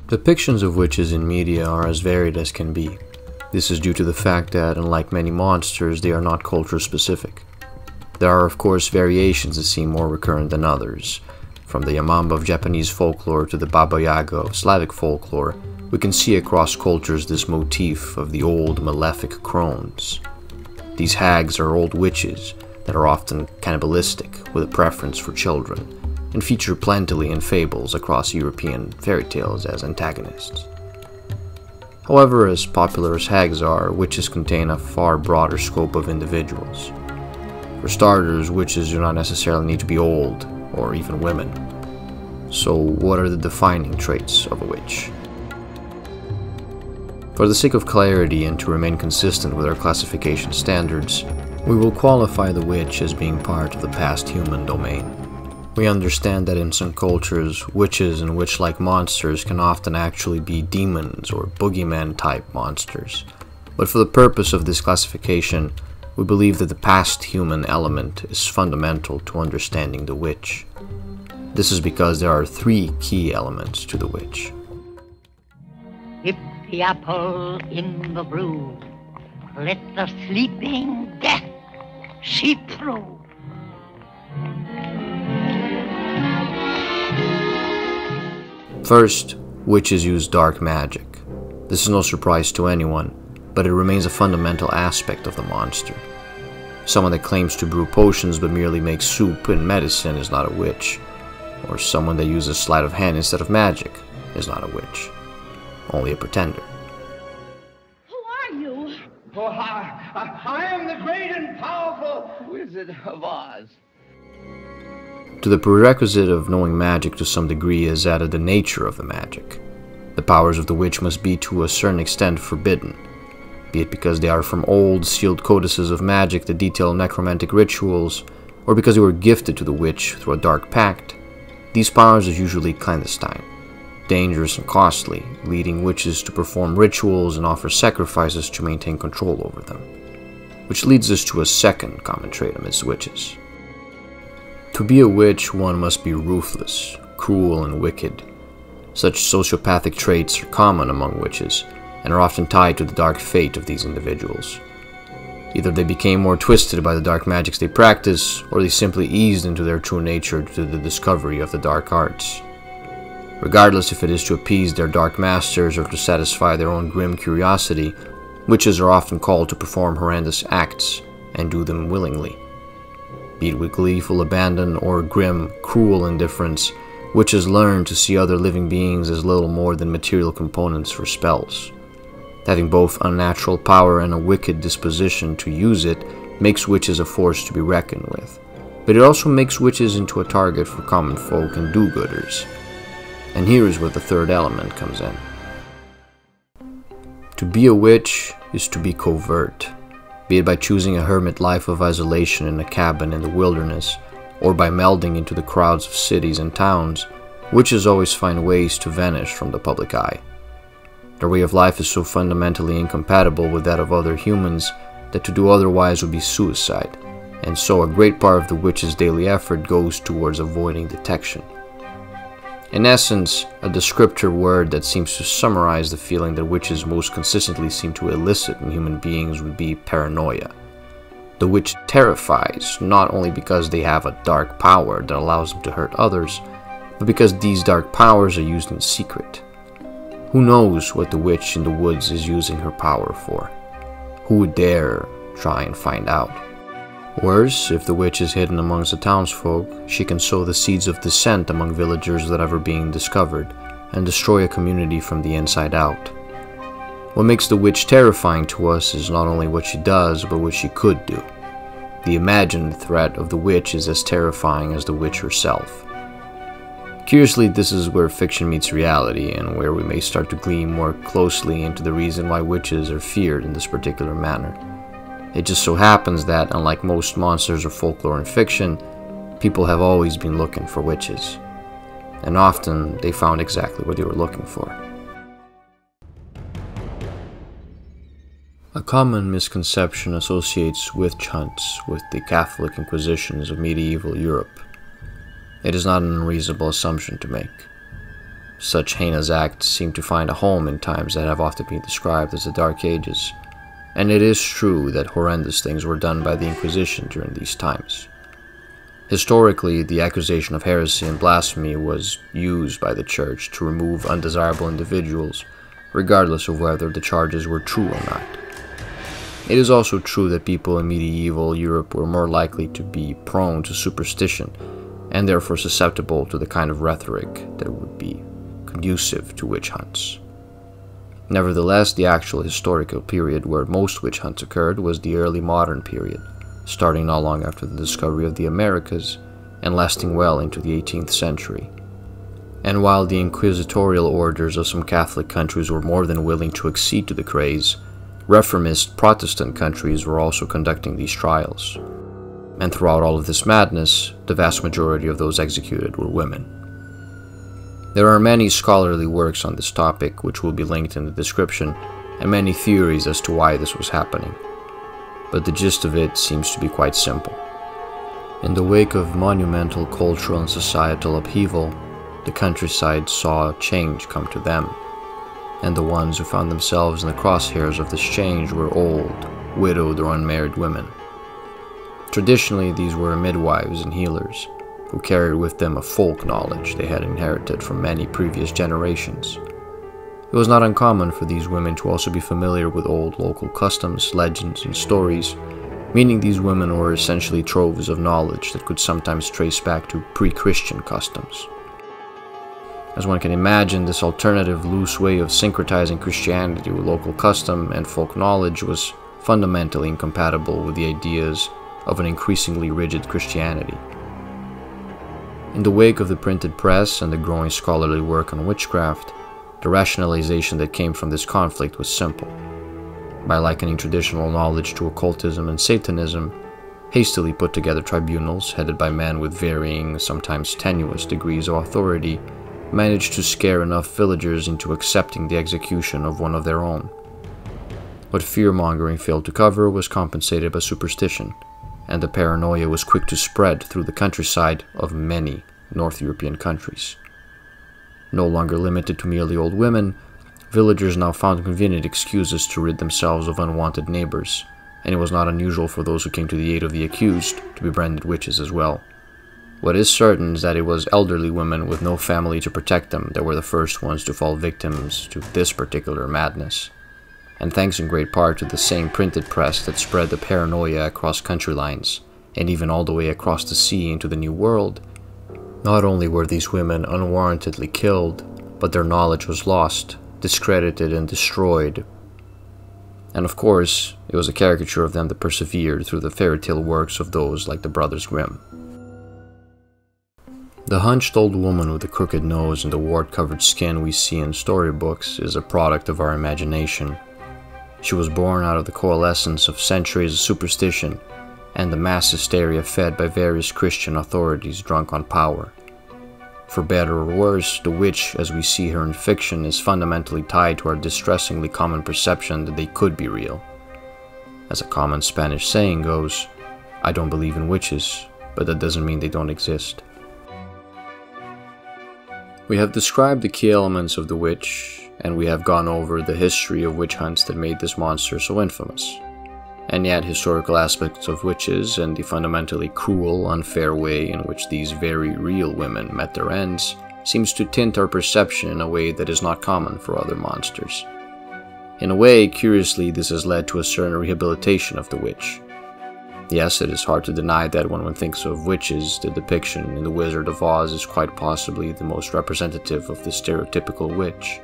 Depictions of witches in media are as varied as can be. This is due to the fact that, unlike many monsters, they are not culture specific. There are of course variations that seem more recurrent than others. From the Yamamba of Japanese folklore to the Baba Yaga of Slavic folklore, we can see across cultures this motif of the old malefic crones. These hags are old witches that are often cannibalistic with a preference for children, and feature plentifully in fables across European fairy tales as antagonists. However, as popular as hags are, witches contain a far broader scope of individuals. For starters, witches do not necessarily need to be old, or even women. So what are the defining traits of a witch? For the sake of clarity and to remain consistent with our classification standards, we will qualify the witch as being part of the past human domain. We understand that in some cultures, witches and witch-like monsters can often actually be demons or boogeyman-type monsters. But for the purpose of this classification, we believe that the past human element is fundamental to understanding the witch. This is because there are three key elements to the witch. Dip the apple in the brew, let the sleeping death seep through. First, witches use dark magic. This is no surprise to anyone, but it remains a fundamental aspect of the monster. Someone that claims to brew potions but merely makes soup and medicine is not a witch, or someone that uses sleight of hand instead of magic is not a witch, only a pretender. Who are you? Oh, I am the great and powerful Wizard of Oz. To the prerequisite of knowing magic to some degree is added the nature of the magic. The powers of the witch must be to a certain extent forbidden, be it because they are from old, sealed codices of magic that detail necromantic rituals, or because they were gifted to the witch through a dark pact. These powers are usually clandestine, dangerous and costly, leading witches to perform rituals and offer sacrifices to maintain control over them. Which leads us to a second common trait amidst witches. To be a witch, one must be ruthless, cruel, and wicked. Such sociopathic traits are common among witches, and are often tied to the dark fate of these individuals. Either they became more twisted by the dark magics they practice, or they simply eased into their true nature due to the discovery of the dark arts. Regardless if it is to appease their dark masters or to satisfy their own grim curiosity, witches are often called to perform horrendous acts, and do them willingly. Be it with gleeful abandon or grim, cruel indifference, witches learn to see other living beings as little more than material components for spells. Having both unnatural power and a wicked disposition to use it makes witches a force to be reckoned with, but it also makes witches into a target for common folk and do-gooders. And here is where the third element comes in. To be a witch is to be covert, be it by choosing a hermit life of isolation in a cabin in the wilderness, or by melding into the crowds of cities and towns. Witches always find ways to vanish from the public eye. Their way of life is so fundamentally incompatible with that of other humans that to do otherwise would be suicide, and so a great part of the witch's daily effort goes towards avoiding detection. In essence, a descriptor word that seems to summarize the feeling that witches most consistently seem to elicit in human beings would be paranoia. The witch terrifies, not only because they have a dark power that allows them to hurt others, but because these dark powers are used in secret. Who knows what the witch in the woods is using her power for? Who would dare try and find out? Worse, if the witch is hidden amongst the townsfolk, she can sow the seeds of dissent among villagers that are being discovered, and destroy a community from the inside out. What makes the witch terrifying to us is not only what she does, but what she could do. The imagined threat of the witch is as terrifying as the witch herself. Curiously, this is where fiction meets reality, and where we may start to glean more closely into the reason why witches are feared in this particular manner. It just so happens that, unlike most monsters of folklore and fiction, people have always been looking for witches. And often, they found exactly what they were looking for. A common misconception associates witch hunts with the Catholic Inquisitions of medieval Europe. It is not an unreasonable assumption to make. Such heinous acts seem to find a home in times that have often been described as the Dark Ages, and it is true that horrendous things were done by the Inquisition during these times. Historically, the accusation of heresy and blasphemy was used by the Church to remove undesirable individuals, regardless of whether the charges were true or not. It is also true that people in medieval Europe were more likely to be prone to superstition, and therefore susceptible to the kind of rhetoric that would be conducive to witch hunts. Nevertheless, the actual historical period where most witch hunts occurred was the early modern period, starting not long after the discovery of the Americas and lasting well into the 18th century. And while the inquisitorial orders of some Catholic countries were more than willing to accede to the craze, Reformist Protestant countries were also conducting these trials. And throughout all of this madness, the vast majority of those executed were women. There are many scholarly works on this topic, which will be linked in the description, and many theories as to why this was happening. But the gist of it seems to be quite simple. In the wake of monumental cultural and societal upheaval, the countryside saw change come to them, and the ones who found themselves in the crosshairs of this change were old, widowed or unmarried women. Traditionally, these were midwives and healers, who carried with them a folk knowledge they had inherited from many previous generations. It was not uncommon for these women to also be familiar with old local customs, legends, and stories, meaning these women were essentially troves of knowledge that could sometimes trace back to pre-Christian customs. As one can imagine, this alternative, loose way of syncretizing Christianity with local custom and folk knowledge was fundamentally incompatible with the ideas of an increasingly rigid Christianity. In the wake of the printed press and the growing scholarly work on witchcraft, the rationalization that came from this conflict was simple. By likening traditional knowledge to occultism and Satanism, hastily put together tribunals headed by men with varying, sometimes tenuous degrees of authority managed to scare enough villagers into accepting the execution of one of their own. What fear-mongering failed to cover was compensated by superstition, and the paranoia was quick to spread through the countryside of many North European countries. No longer limited to merely old women, villagers now found convenient excuses to rid themselves of unwanted neighbors, and it was not unusual for those who came to the aid of the accused to be branded witches as well. What is certain is that it was elderly women with no family to protect them that were the first ones to fall victims to this particular madness. And thanks in great part to the same printed press that spread the paranoia across country lines, and even all the way across the sea into the New World, not only were these women unwarrantedly killed, but their knowledge was lost, discredited, and destroyed. And of course, it was a caricature of them that persevered through the fairy tale works of those like the Brothers Grimm. The hunched old woman with the crooked nose and the wart-covered skin we see in storybooks is a product of our imagination. She was born out of the coalescence of centuries of superstition and the mass hysteria fed by various Christian authorities drunk on power. For better or worse, the witch, as we see her in fiction, is fundamentally tied to our distressingly common perception that they could be real. As a common Spanish saying goes, I don't believe in witches, but that doesn't mean they don't exist. We have described the key elements of the witch, and we have gone over the history of witch hunts that made this monster so infamous. And yet, historical aspects of witches and the fundamentally cruel, unfair way in which these very real women met their ends seems to tint our perception in a way that is not common for other monsters. In a way, curiously, this has led to a certain rehabilitation of the witch. Yes, it is hard to deny that when one thinks of witches, the depiction in The Wizard of Oz is quite possibly the most representative of the stereotypical witch.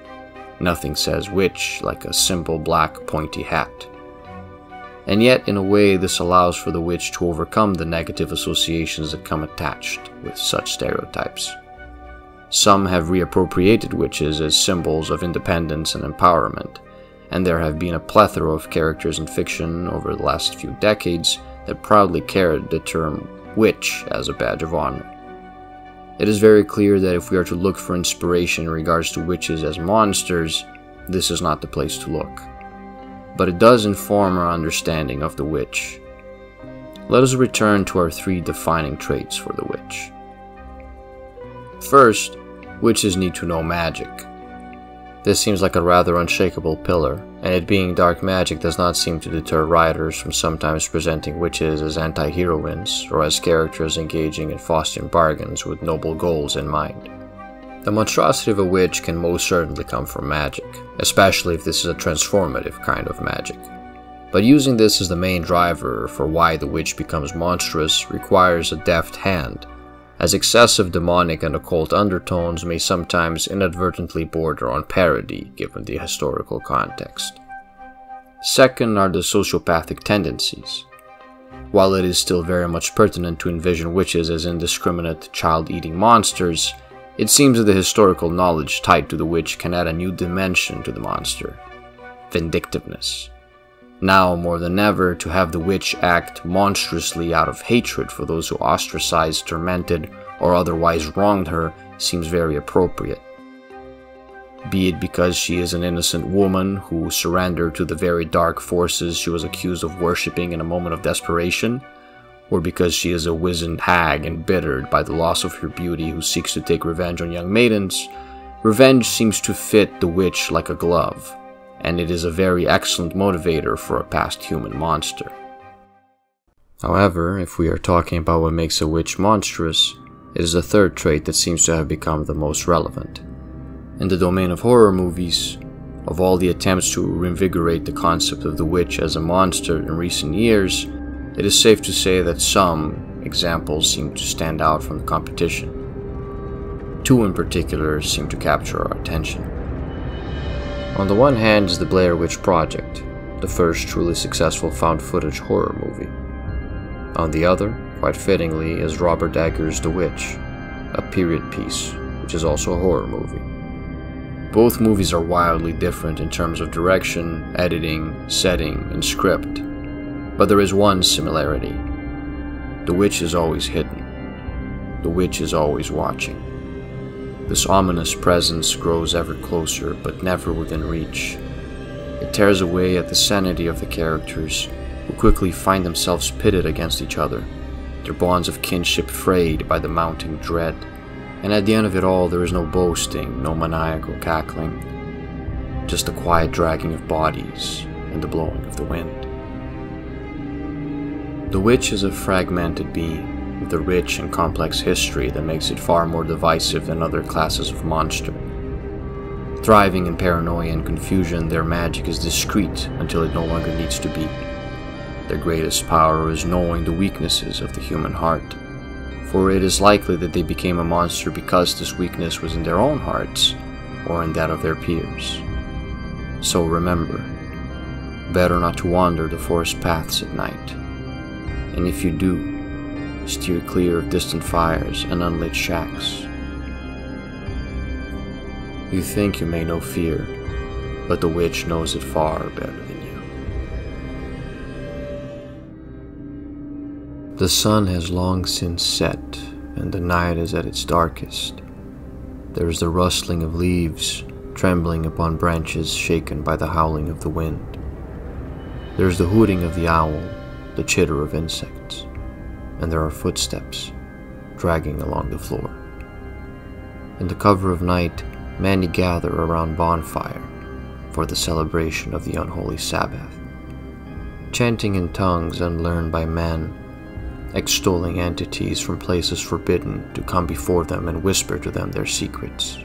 Nothing says witch like a simple black pointy hat. And yet, in a way, this allows for the witch to overcome the negative associations that come attached with such stereotypes. Some have reappropriated witches as symbols of independence and empowerment, and there have been a plethora of characters in fiction over the last few decades that proudly carried the term witch as a badge of honor. It is very clear that if we are to look for inspiration in regards to witches as monsters, this is not the place to look. But it does inform our understanding of the witch. Let us return to our three defining traits for the witch. First, witches need to know magic. This seems like a rather unshakable pillar, and it being dark magic does not seem to deter writers from sometimes presenting witches as anti-heroines or as characters engaging in Faustian bargains with noble goals in mind. The monstrosity of a witch can most certainly come from magic, especially if this is a transformative kind of magic. But using this as the main driver for why the witch becomes monstrous requires a deft hand, as excessive demonic and occult undertones may sometimes inadvertently border on parody given the historical context. Second are the sociopathic tendencies. While it is still very much pertinent to envision witches as indiscriminate, child-eating monsters, it seems that the historical knowledge tied to the witch can add a new dimension to the monster: vindictiveness. Now, more than ever, to have the witch act monstrously out of hatred for those who ostracized, tormented, or otherwise wronged her seems very appropriate. Be it because she is an innocent woman who surrendered to the very dark forces she was accused of worshipping in a moment of desperation, or because she is a wizened hag embittered by the loss of her beauty who seeks to take revenge on young maidens, revenge seems to fit the witch like a glove, and it is a very excellent motivator for a past human monster. However, if we are talking about what makes a witch monstrous, it is the third trait that seems to have become the most relevant. In the domain of horror movies, of all the attempts to reinvigorate the concept of the witch as a monster in recent years, it is safe to say that some examples seem to stand out from the competition. Two in particular seem to capture our attention. On the one hand is the Blair Witch Project, the first truly successful found-footage horror movie. On the other, quite fittingly, is Robert Eggers' The Witch, a period piece, which is also a horror movie. Both movies are wildly different in terms of direction, editing, setting, and script, but there is one similarity. The witch is always hidden. The witch is always watching. This ominous presence grows ever closer, but never within reach. It tears away at the sanity of the characters, who quickly find themselves pitted against each other, their bonds of kinship frayed by the mounting dread, and at the end of it all there is no boasting, no maniacal cackling, just the quiet dragging of bodies and the blowing of the wind. The witch is a fragmented being, with a rich and complex history that makes it far more divisive than other classes of monster. Thriving in paranoia and confusion, their magic is discreet until it no longer needs to be. Their greatest power is knowing the weaknesses of the human heart, for it is likely that they became a monster because this weakness was in their own hearts, or in that of their peers. So remember, better not to wander the forest paths at night, and if you do, steer clear of distant fires and unlit shacks. You think you may know fear, but the witch knows it far better than you. The sun has long since set, and the night is at its darkest. There is the rustling of leaves, trembling upon branches shaken by the howling of the wind. There is the hooting of the owl, the chitter of insects, and there are footsteps dragging along the floor. In the cover of night, many gather around bonfire for the celebration of the unholy Sabbath, chanting in tongues unlearned by men, extolling entities from places forbidden to come before them and whisper to them their secrets.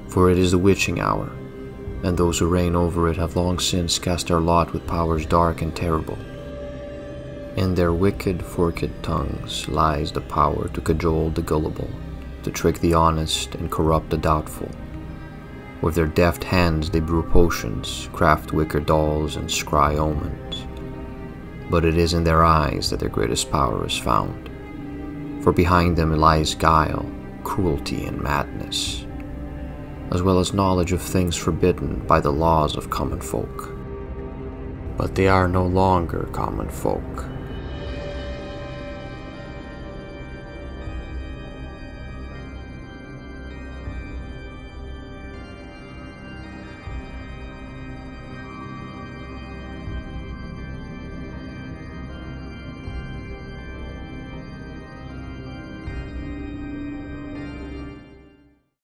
For it is the witching hour, and those who reign over it have long since cast their lot with powers dark and terrible. In their wicked, forked tongues lies the power to cajole the gullible, to trick the honest and corrupt the doubtful. With their deft hands they brew potions, craft wicker dolls, and scry omens. But it is in their eyes that their greatest power is found, for behind them lies guile, cruelty, and madness, as well as knowledge of things forbidden by the laws of common folk. But they are no longer common folk.